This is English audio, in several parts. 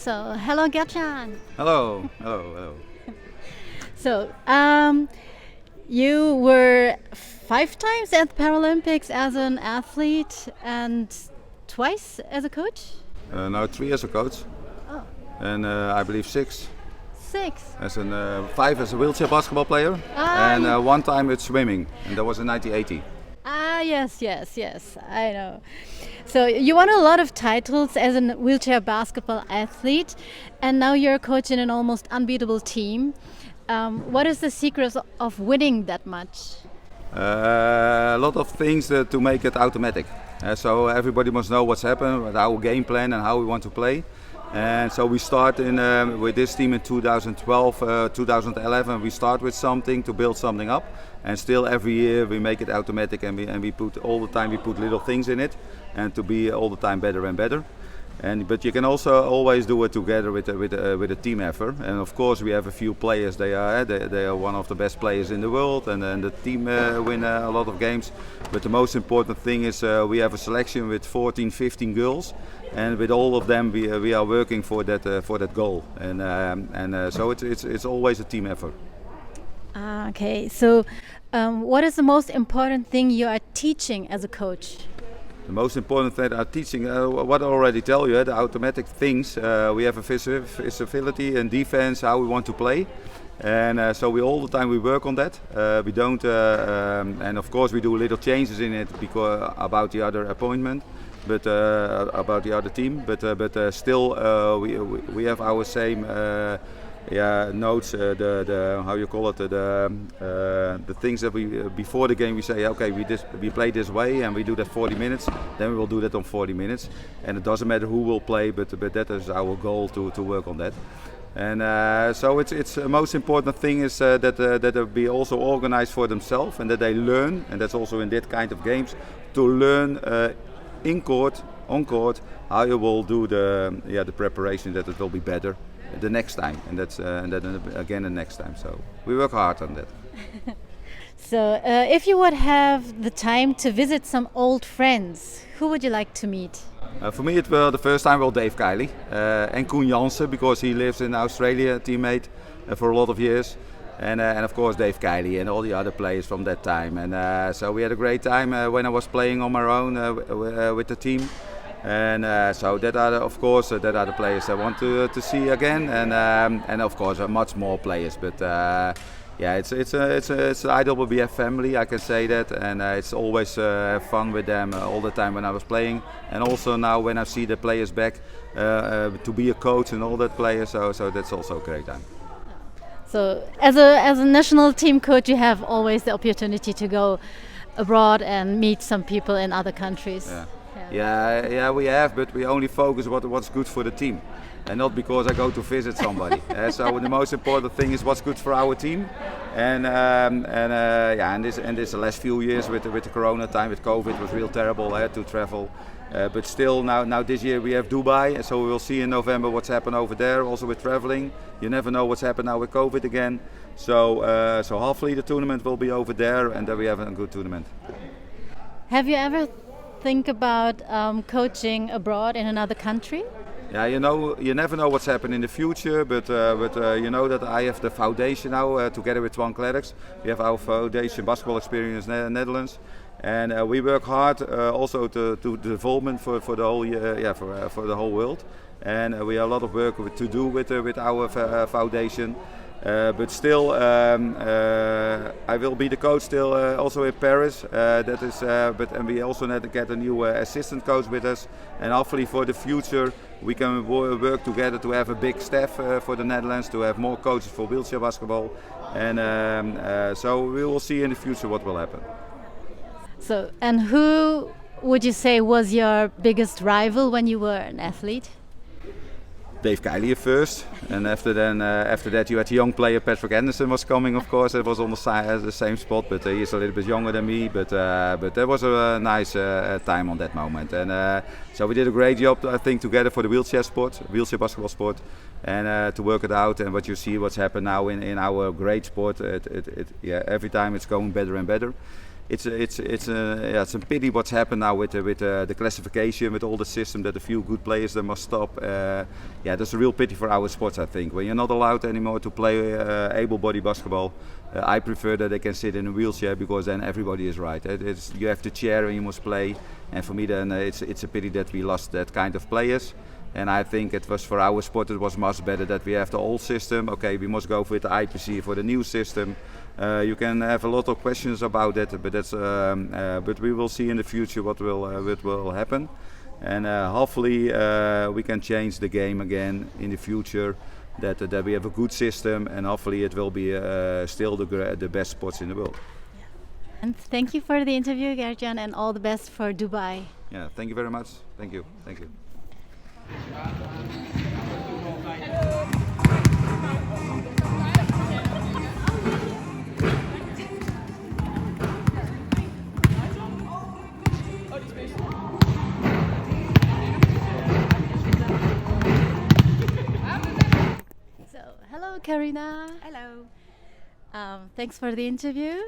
So, hello, Gertjan. Hello, hello, hello. So, you were 5 times at the Paralympics as an athlete and twice as a coach? Now 3 as a coach, Oh, and I believe 6 6. as an 5 as a wheelchair basketball player, Ah, and ye- 1 time it's swimming, and that was in 1980. yes, I know. So, you won a lot of titles as a wheelchair basketball athlete, and now you're a coach in an almost unbeatable team. What is the secret of winning that much? A lot of things to make it automatic. So everybody must know what's happened, with our game plan and how we want to play. And so we start with this team in 2012, 2011. We start with something to build something up, and still every year we make it automatic, and we put all the time we put little things in it, and to be all the time better and better. But you can also always do it together with a team effort. And of course we have a few players. They are one of the best players in the world, and the team win a lot of games. But the most important thing is we have a selection with 14, 15 girls, and with all of them we are working for that goal. So it's always a team effort. Okay, so what is the most important thing you are teaching as a coach? The most important thing are teaching, what I already tell you, the automatic things. We have a visibility and defense, how we want to play. And so we all the time we work on that. We don't, and of course we do little changes in it because about the other appointment, but about the other team. But still, we have our same notes. The how you call it, the things that we before the game we say, okay, we play this way and we do that 40 minutes. Then we will do that on 40 minutes, and it doesn't matter who will play, but that is our goal to work on that. And so it's the most important thing is that they be also organized for themselves, and that they learn, and that's also in that kind of games, to learn in court, on court, how you will do the preparation, that it will be better the next time, and then again the next time. So we work hard on that. So, if you would have the time to visit some old friends, who would you like to meet? For me, it was the first time Dave Kiley and Koen Jansen, because he lives in Australia, teammate for a lot of years, and of course Dave Kiley and all the other players from that time. And so we had a great time when I was playing on my own with the team. And so that are of course that are the players I want to see again, and of course much more players. But yeah, it's IWBF family, I can say that, and it's always have fun with them all the time when I was playing, and also now when I see the players back to be a coach and all that players. So that's also a great time. So, as a national team coach, you have always the opportunity to go abroad and meet some people in other countries. Yeah, we have, but we only focus what's good for the team, and not because I go to visit somebody. So the most important thing is what's good for our team, and this the last few years with the Corona time, with COVID, was real terrible to travel. But still, now this year we have Dubai, so we will see in November what's happened over there. Also with traveling, you never know what's happened now with COVID again. So hopefully the tournament will be over there, and then we have a good tournament. Have you ever think about coaching abroad in another country? Yeah, you never know what's happening in the future, but you know that I have the foundation now together with Twan Klerks. We have our foundation basketball experience in the Netherlands, and we work hard also to development for the whole for the whole world, and we have a lot of work to do with our foundation. But still, I will be the coach still also in Paris. That is, and we also need to get a new assistant coach with us. And hopefully for the future, we can work together to have a big staff for the Netherlands, to have more coaches for wheelchair basketball. And so we will see in the future what will happen. So, and who would you say was your biggest rival when you were an athlete? Dave Kiley first, and after that you had a young player, Patrick Anderson was coming, of course. It was on the same spot, but he's a little bit younger than me. But that was a nice time on that moment, and so we did a great job, I think, together for the wheelchair basketball sport, and to work it out. And what you see, what's happened now in our great sport, every time it's going better and better. it's a pity what's happened now with the classification, with all the system that a few good players that must stop. That's a real pity for our sports. I think when you're not allowed anymore to play able-bodied basketball, I prefer that they can sit in a wheelchair, because then everybody is right. You have the chair and you must play. And for me, then it's a pity that we lost that kind of players. And I think it was, for our sport, it was much better that we have the old system. Okay, we must go for the IPC, for the new system. You can have a lot of questions about it, but we will see in the future what will happen. And hopefully we can change the game again in the future. That we have a good system, and hopefully it will be still the best sports in the world. And thank you for the interview, Gert-Jan, and all the best for Dubai. Yeah, thank you very much. Thank you. Thank you. So, hello, Karina. Hello. Thanks for the interview.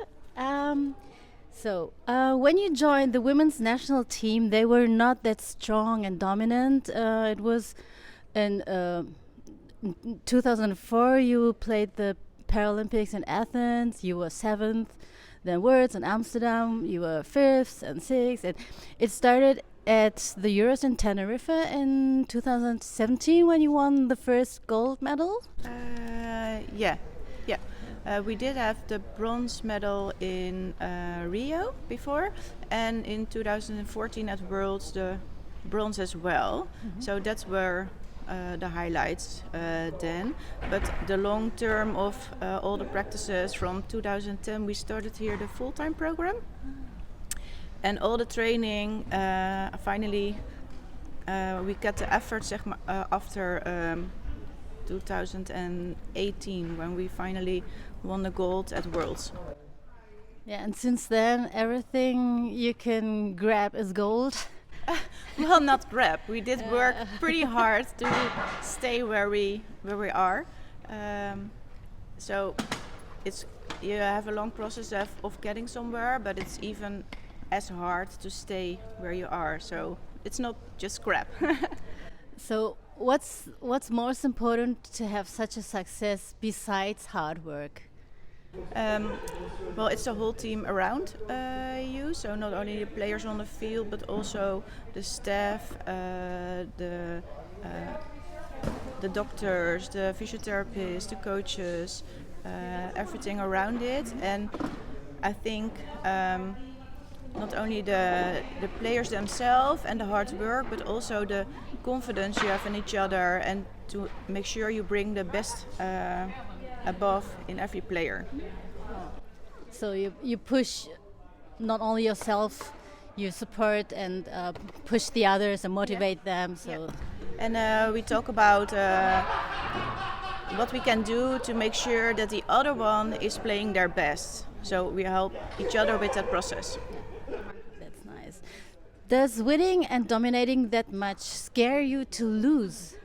When you joined the women's national team, they were not that strong and dominant. It was in 2004 you played the Paralympics in Athens. You were 7th. Then Worlds in Amsterdam, you were 5th and 6th. And it started at the Euros in Tenerife in 2017 when you won the first gold medal. Yeah. We did have the bronze medal in Rio before, and in 2014 at Worlds the bronze as well. Mm-hmm. So that's where the highlights then. But the long term of all the practices from 2010, we started here the full-time program. And all the training, finally, we got the effort after 2018 when we finally won the gold at Worlds. Yeah, and since then everything you can grab is gold. Well, not grab. We did work pretty hard to stay where we are. So you have a long process of getting somewhere, but it's even as hard to stay where you are. So it's not just grab. So what's most important to have such a success besides hard work? Well, it's the whole team around you. So not only the players on the field, but also the staff, the doctors, the physiotherapists, the coaches, everything around it. And I think not only the players themselves and the hard work, but also the confidence you have in each other, and to make sure you bring the best above in every player. So you push not only yourself, you support and push the others and motivate them. So. Yeah. And we talk about what we can do to make sure that the other one is playing their best. So we help each other with that process. That's nice. Does winning and dominating that much scare you to lose?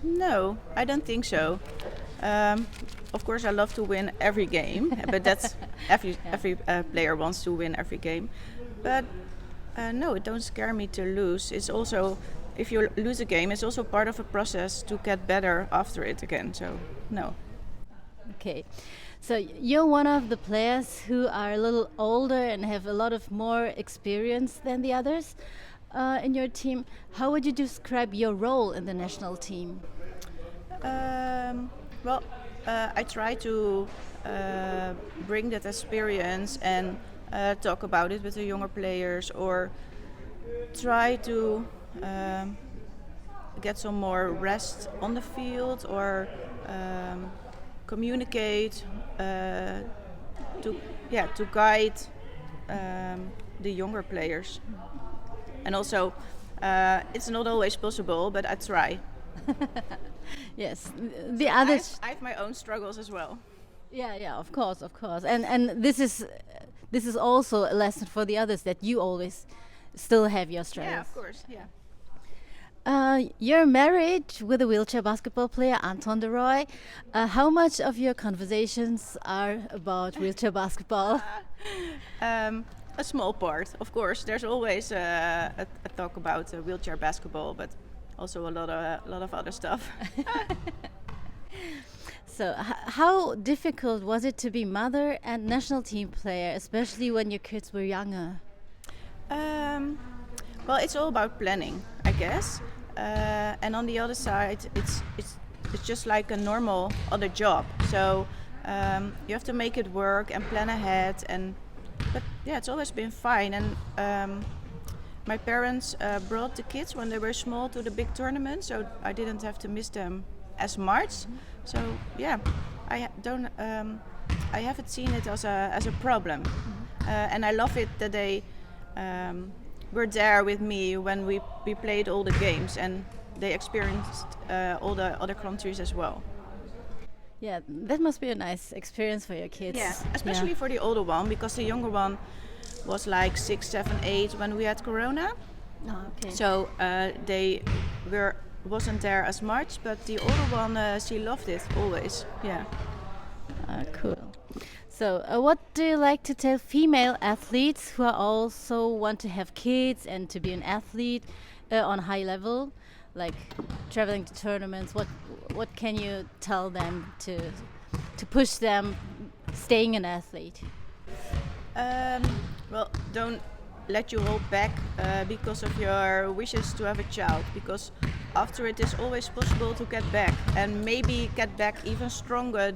No, I don't think so. Of course, I love to win every game, but that's every player wants to win every game. But no, it don't scare me to lose. It's also, if you lose a game, it's also part of a process to get better after it again. So no. Okay, so you're one of the players who are a little older and have a lot of more experience than the others in your team. How would you describe your role in the national team? Well, I try to bring that experience and talk about it with the younger players, or try to get some more rest on the field, or communicate to guide the younger players. And also, it's not always possible, but I try. Yes, the others. I have my own struggles as well. Yeah, of course, and this is also a lesson for the others, that you always still have your struggles. Yeah, of course. Yeah. You're married with a wheelchair basketball player, Anton de Roy. How much of your conversations are about wheelchair basketball? A small part, of course. There's always a talk about wheelchair basketball, but also a lot of other stuff. So, how difficult was it to be mother and national team player, especially when your kids were younger? Well, it's all about planning, I guess. And on the other side, it's just like a normal other job. So you have to make it work and plan ahead. But yeah, it's always been fine. And my parents brought the kids when they were small to the big tournament, so I didn't have to miss them as much. So yeah, I haven't seen it as a problem. And I love it that they were there with me when we played all the games, and they experienced all the other countries as well. Yeah, that must be a nice experience for your kids. Yeah, especially for the older one, because the younger one was like 6, 7, 8 when we had Corona. Oh, okay. So they wasn't there as much, but the older one, she loved it always. Yeah. Cool. So, what do you like to tell female athletes who are also want to have kids and to be an athlete on high level, like traveling to tournaments? What can you tell them to push them staying an athlete? Well, don't let you hold back because of your wishes to have a child, because after it is always possible to get back, and maybe get back even stronger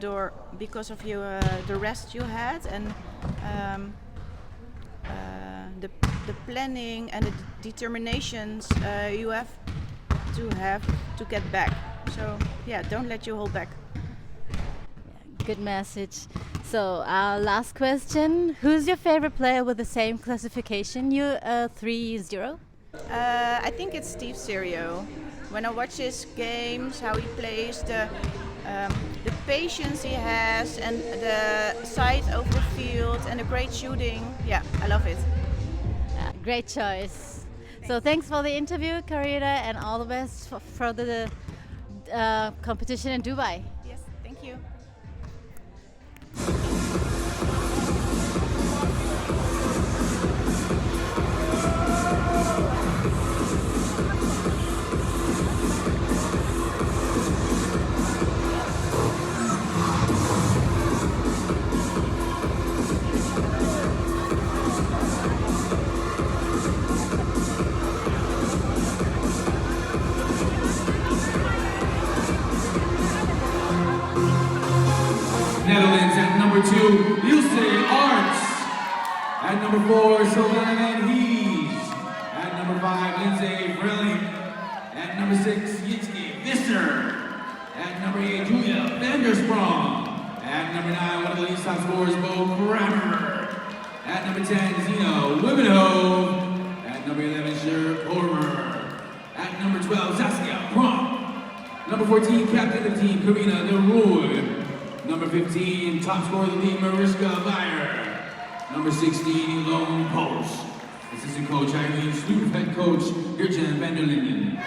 because of the rest you had, and the planning and the determinations you have to get back. So yeah, don't let you hold back. Good message. So, last question. Who's your favorite player with the same classification? You 3-0? I think it's Steve Serio. When I watch his games, how he plays, the patience he has, and the sight over the field, and the great shooting. Yeah, I love it. Great choice. So thanks for the interview, Karina, and all the best for the competition in Dubai. Yes, thank you. Netherlands at number 2, Ilse Arts. At number 4, Sylvana Van Hees. At number 5, Lindsay Vrelling. At number 6, Jitske Visser. At number 8, Julia Vandersprong. At number 9, one of the least top scorers, Bo Grammer. At number 10, Zeno Wimenhove. At number 11, Sher Kormer. At number 12, Saskia Prom. Number 14, captain of the team, Karina de Rooij. Number 15, top scorer of the team, Mariska Beyer. Number 16, Lone Post. Assistant coach, Eileen Sloop, head coach, Gurjan van der Linden.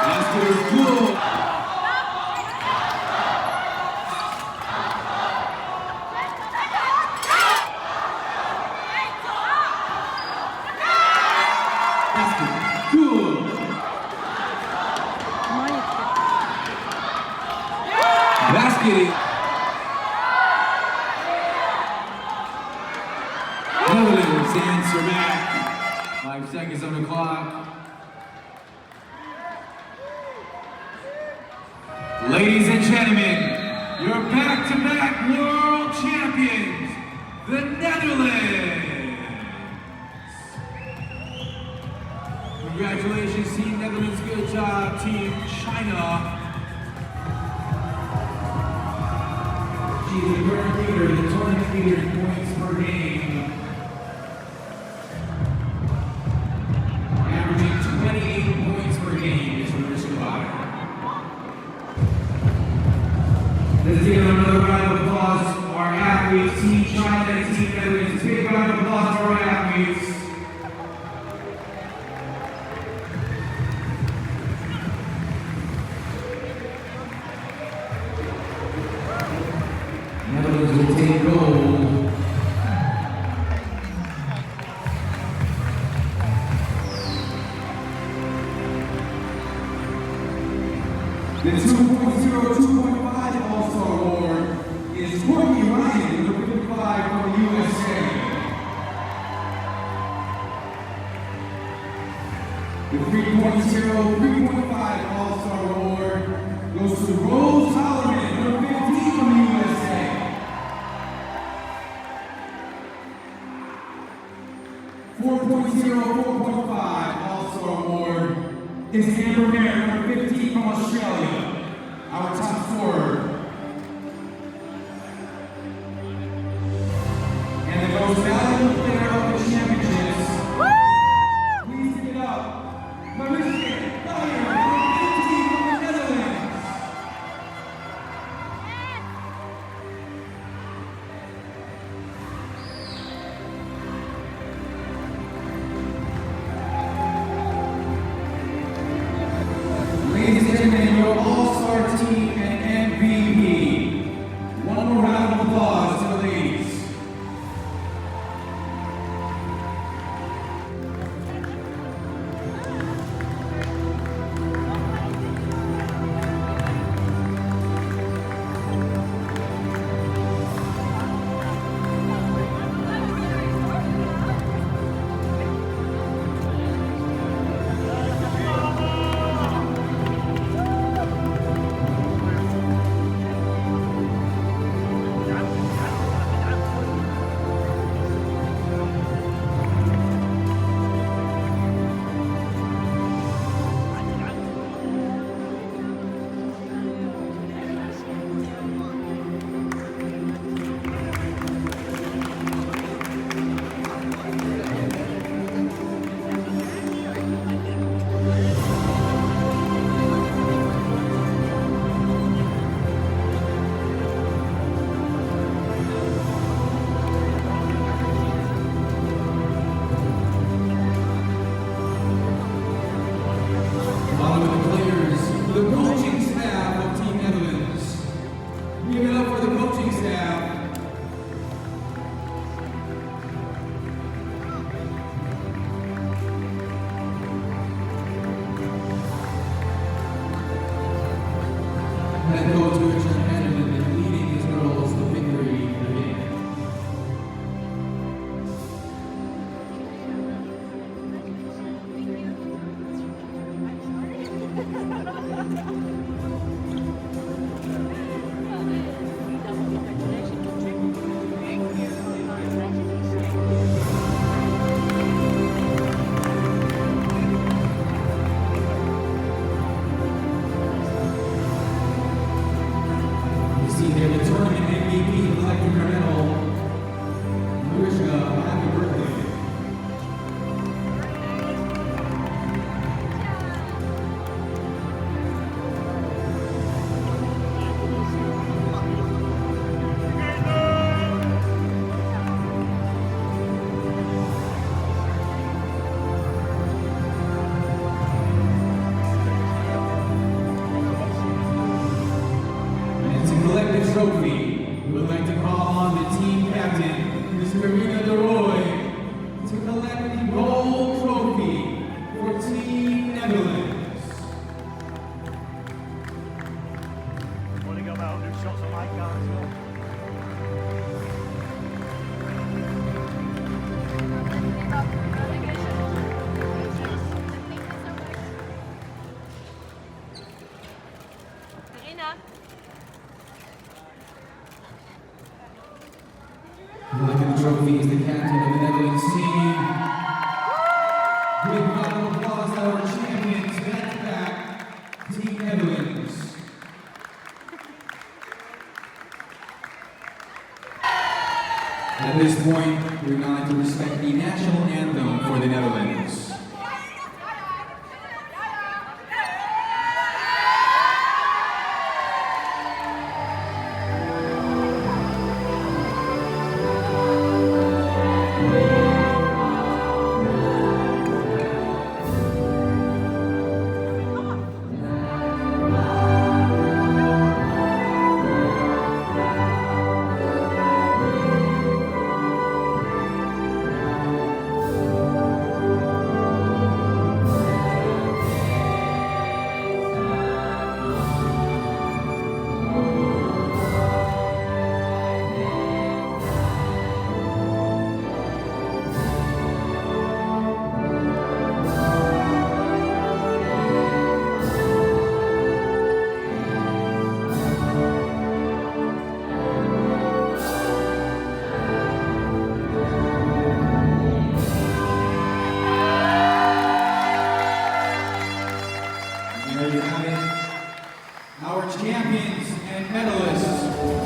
Basket is cool. Basket. Netherlands answer back. 5 seconds on the clock. Ladies and gentlemen, your back-to-back world champions, the Netherlands. Congratulations, Team Netherlands. Good job, Team China. She's the current leader, the tournament leader in points per game. Averaging 28 points per game is Marissa Beyer. Let's give another round of applause for our athletes, Team China and Team Netherlands. Big round of applause for our athletes. Netherlands will take gold. The 2.0, 2.5 All-Star Award is Courtney Ryan, number 55 from the USA. The 3.0, 3.5 All-Star Award goes to Rose Hollerman, number 15 from the USA. 4.0, 4.5 All-Star Award is Amber Merritt, number 15 from Australia, our top scorer. And the most valuable player of the championships. Please give it up. Marisha Dyer, number 15 from the Netherlands. Ladies and gentlemen, your all-star team and MVP. One more round of applause to the ladies. Following the players, the coaching staff of Team Netherlands. Give it up for the coaching staff. Head coach Richard Benjamin is leading his girls to victory again. You see here the tournament MVP collecting her medal. Marisha, happy birthday. And to collect the trophy, we would like to call on the team captain, Ms. Karina Leroy, to collect the gold trophy for Team Netherlands. Want to go about 100 shots on my car as well? Collecting the trophy is the captain of the Netherlands team. Big round of applause to our champions, back-to-back Team Netherlands. At this point, we're going to respect the national anthem for the Netherlands. and medalists